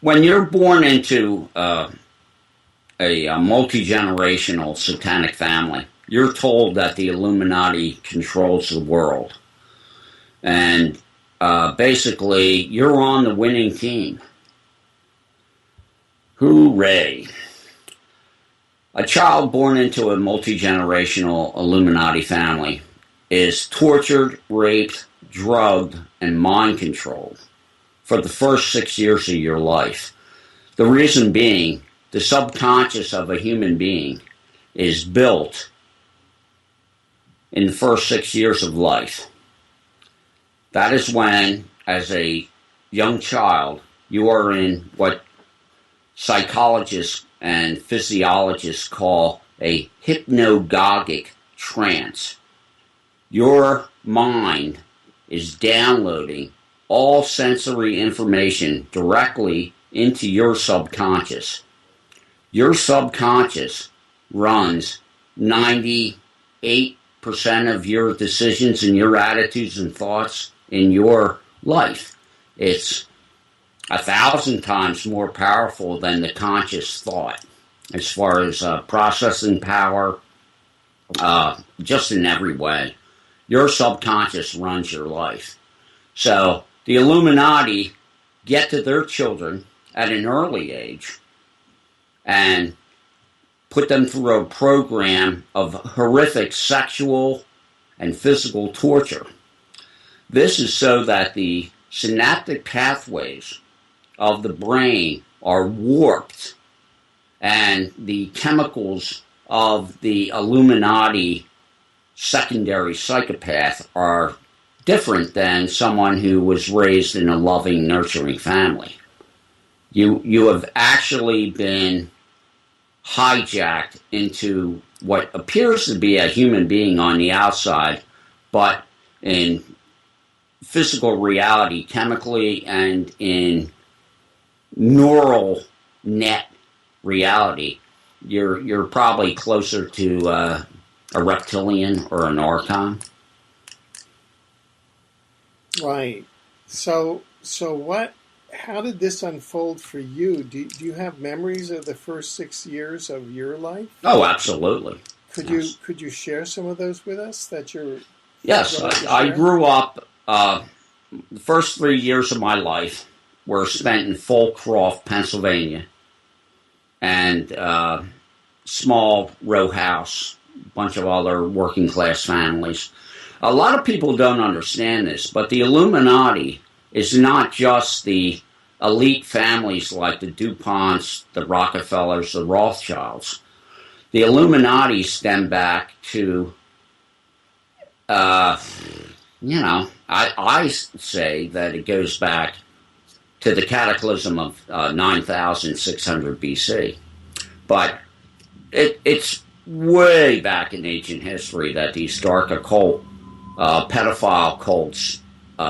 when you're born into a multi-generational satanic family, you're told that the Illuminati controls the world. And basically, you're on the winning team. Hooray. A child born into a multi-generational Illuminati family is tortured, raped, drugged, and mind-controlled for the first 6 years of your life. The reason being, the subconscious of a human being is built in the first 6 years of life. That is when, as a young child, you are in what psychologists and physiologists call a hypnagogic trance. Your mind is downloading all sensory information directly into your subconscious. Your subconscious runs 98% of your decisions and your attitudes and thoughts in your life. It's 1,000 times more powerful than the conscious thought as far as processing power, just in every way. Your subconscious runs your life. So the Illuminati get to their children at an early age and put them through a program of horrific sexual and physical torture. This is so that the synaptic pathways of the brain are warped and the chemicals of the Illuminati secondary psychopath are different than someone who was raised in a loving, nurturing family. You have actually been hijacked into what appears to be a human being on the outside, but in physical reality, chemically, and in neural net reality, you're probably closer to a reptilian or an archon. Right. So what? How did this unfold for you? Do you have memories of the first 6 years of your life? Oh, absolutely. Could you share some of those with us? Yes, I grew up. The first 3 years of my life were spent in Fulcroft, Pennsylvania, and small row house, a bunch of other working class families. A lot of people don't understand this, but the Illuminati is not just the elite families like the DuPonts, the Rockefellers, the Rothschilds. The Illuminati stem back to, I say that it goes back to the cataclysm of 9,600 BC. But it's way back in ancient history that these dark occult pedophile cults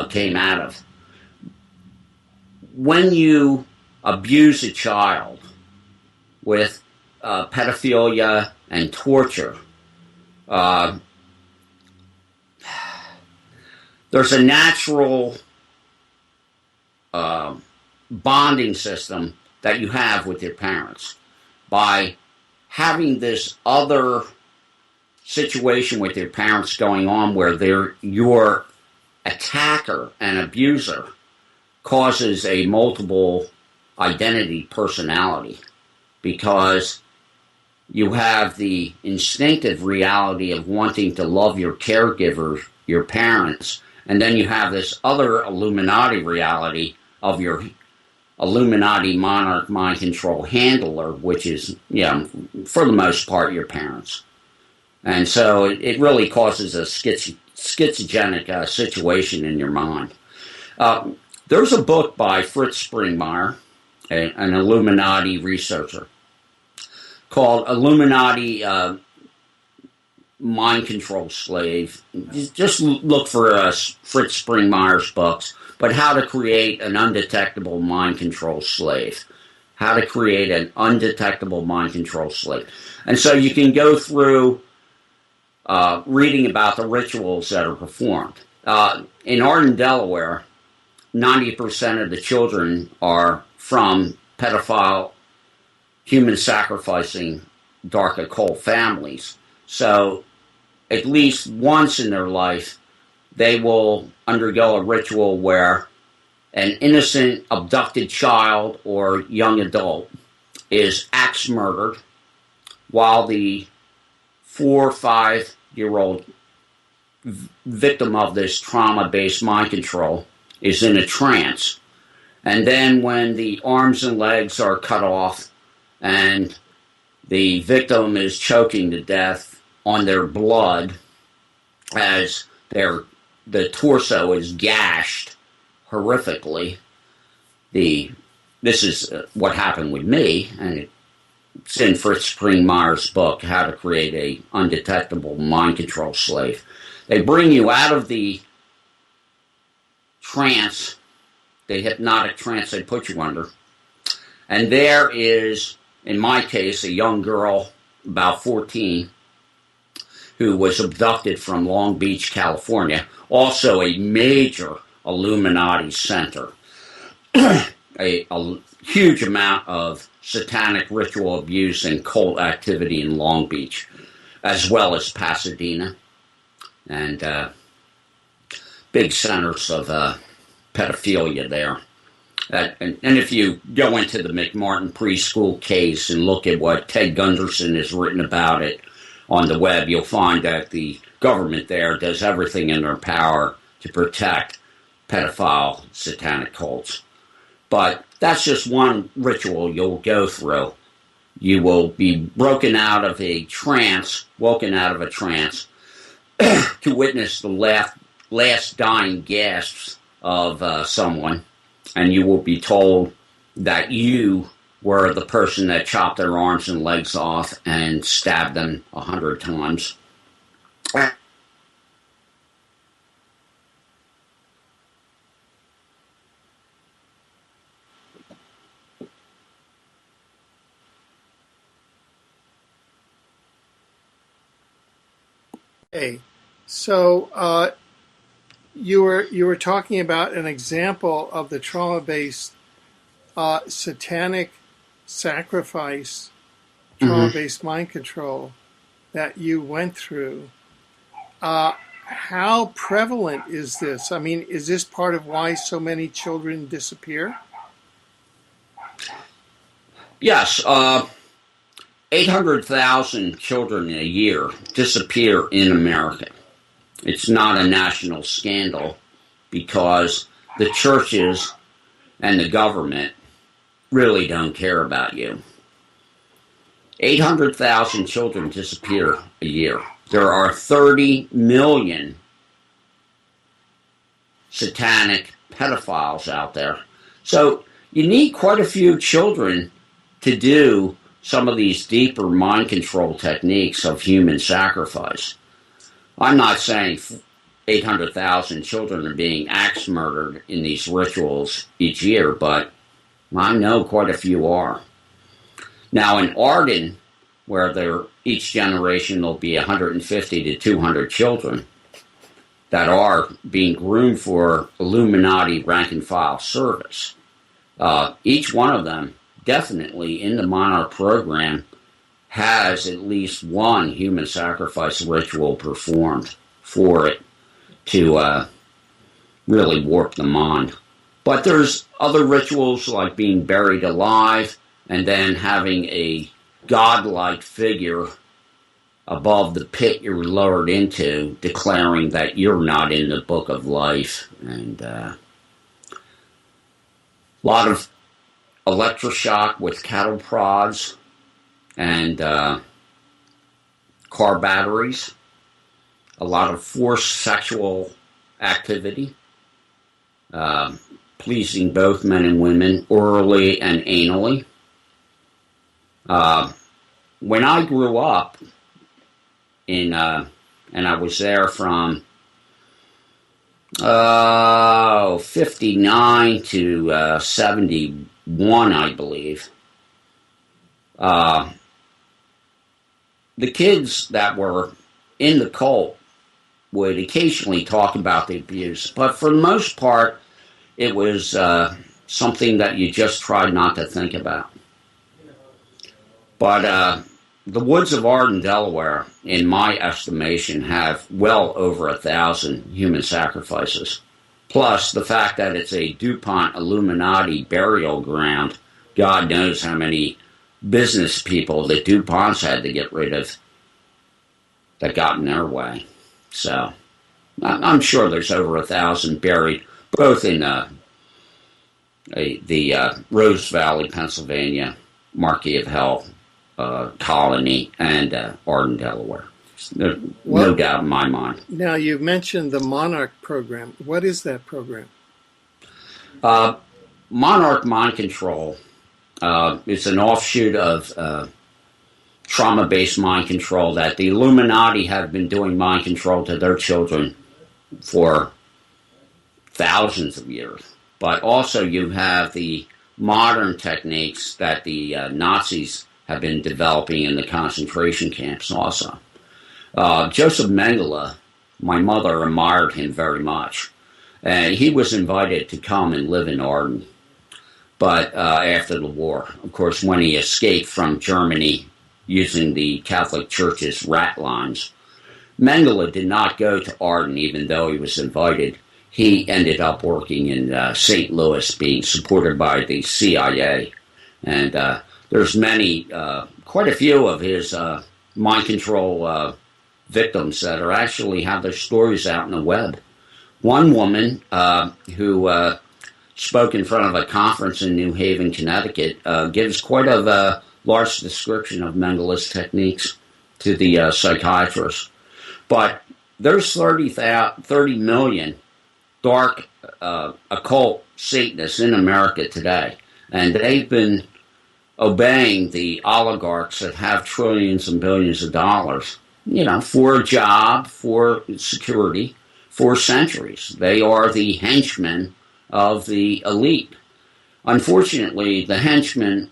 came out of. When you abuse a child with pedophilia and torture, there's a natural bonding system that you have with your parents. By having this other situation with your parents going on where your attacker and abuser causes a multiple identity personality, because you have the instinctive reality of wanting to love your caregiver, your parents, and then you have this other Illuminati reality of your Illuminati monarch mind control handler, which is, for the most part, your parents. And so it really causes a schizogenic situation in your mind. There's a book by Fritz Springmeier, an Illuminati researcher, called Illuminati Mind Control Slave. Just look for Fritz Springmeier's books, but How to Create an Undetectable Mind Control Slave. How to Create an Undetectable Mind Control Slave. And so you can go through reading about the rituals that are performed. In Arden, Delaware, 90% of the children are from pedophile, human sacrificing, dark occult families. So at least once in their life, they will undergo a ritual where an innocent abducted child or young adult is axe murdered while the 4 or 5-year-old victim of this trauma-based mind control is in a trance. And then when the arms and legs are cut off and the victim is choking to death on their blood as the torso is gashed horrifically, this is what happened with me, and it's in Fritz Springmeier's book, How to Create a Undetectable Mind Control Slave. They bring you out of the trance, the hypnotic trance they put you under, and there is, in my case, a young girl, about 14, who was abducted from Long Beach, California, also a major Illuminati center. a huge amount of satanic ritual abuse and cult activity in Long Beach, as well as Pasadena, and big centers of pedophilia there. And if you go into the McMartin preschool case and look at what Ted Gunderson has written about it on the web, you'll find that the government there does everything in their power to protect pedophile satanic cults. But that's just one ritual you'll go through. You will be woken out of a trance, to witness the last dying gasps of someone, and you will be told that you were the person that chopped their arms and legs off and stabbed them 100 times. Okay, so you were talking about an example of the trauma-based satanic sacrifice, trauma-based mind control that you went through. How prevalent is this? I mean, is this part of why so many children disappear? Yes. 800,000 children a year disappear in America. It's not a national scandal because the churches and the government really don't care about you. 800,000 children disappear a year. There are 30 million satanic pedophiles out there. So you need quite a few children to do some of these deeper mind control techniques of human sacrifice. I'm not saying 800,000 children are being axe murdered in these rituals each year, but I know quite a few are. Now in Arden, where each generation will be 150 to 200 children that are being groomed for Illuminati rank and file service, each one of them definitely in the Monarch program has at least one human sacrifice ritual performed for it to really warp the mind. But there's other rituals like being buried alive and then having a godlike figure above the pit you're lowered into declaring that you're not in the book of life. And a lot of electroshock with cattle prods and car batteries, a lot of forced sexual activity, pleasing both men and women orally and anally. When I grew up and I was there from 59 to 71, I believe. The kids that were in the cult would occasionally talk about the abuse, but for the most part, it was something that you just try not to think about. But the woods of Arden, Delaware, in my estimation, have well over 1,000 human sacrifices. Plus, the fact that it's a DuPont Illuminati burial ground, God knows how many business people that DuPonts had to get rid of that got in their way. So, I'm sure there's over 1,000 buried, both in the Rose Valley, Pennsylvania, Marquis of Hell colony, and Arden, Delaware. No doubt in my mind. Now, you mentioned the Monarch program. What is that program? Monarch Mind Control is an offshoot of trauma-based mind control that the Illuminati have been doing mind control to their children for thousands of years. But also you have the modern techniques that the Nazis have been developing in the concentration camps also. Joseph Mengele, my mother admired him very much. And he was invited to come and live in Arden. But after the war, of course, when he escaped from Germany using the Catholic Church's rat lines, Mengele did not go to Arden even though he was invited. He ended up working in St. Louis, being supported by the CIA. And there's quite a few of his mind control victims that are actually have their stories out in the web. One woman who spoke in front of a conference in New Haven, Connecticut, gives quite a large description of Mengele's techniques to the psychiatrist. But there's 30 million dark occult Satanists in America today, and they've been obeying the oligarchs that have trillions and billions of dollars, for a job, for security, for centuries. They are the henchmen of the elite. Unfortunately, the henchmen,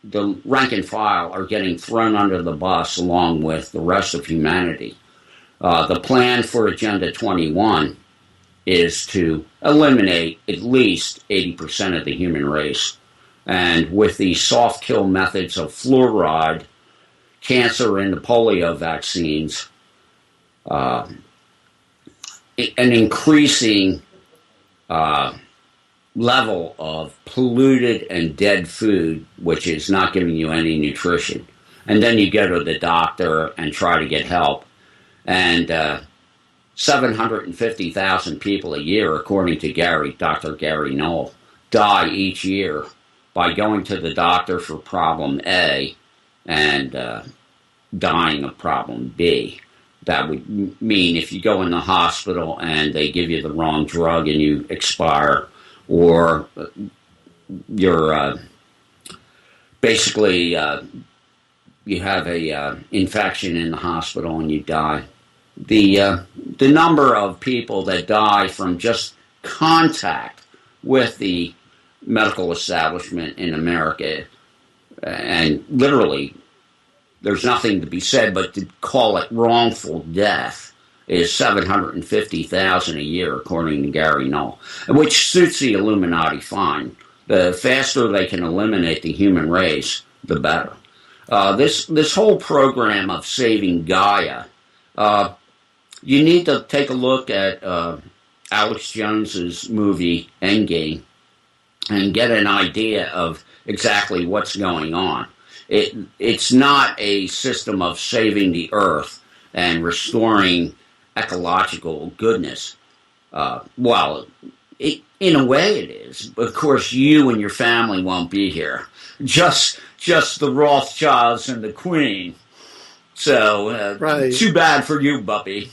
the rank and file, are getting thrown under the bus along with the rest of humanity. The plan for Agenda 21 is to eliminate at least 80% of the human race. And with the soft kill methods of fluoride, cancer, and the polio vaccines, an increasing level of polluted and dead food, which is not giving you any nutrition. And then you go to the doctor and try to get help. And 750,000 people a year, according to Dr. Gary Knoll, die each year by going to the doctor for problem A and dying of problem B. That would mean if you go in the hospital and they give you the wrong drug and you expire, or you're basically you have a infection in the hospital and you die. The number of people that die from just contact with the medical establishment in America, and literally there's nothing to be said but to call it wrongful death, is 750,000 a year, according to Gary Knoll, which suits the Illuminati fine. The faster they can eliminate the human race, the better. This whole program of saving Gaia, you need to take a look at Alex Jones's movie Endgame and get an idea of exactly what's going on. It's not a system of saving the earth and restoring ecological goodness. In a way it is. But of course, you and your family won't be here. Just the Rothschilds and the Queen. So, right. Too bad for you, Buppy.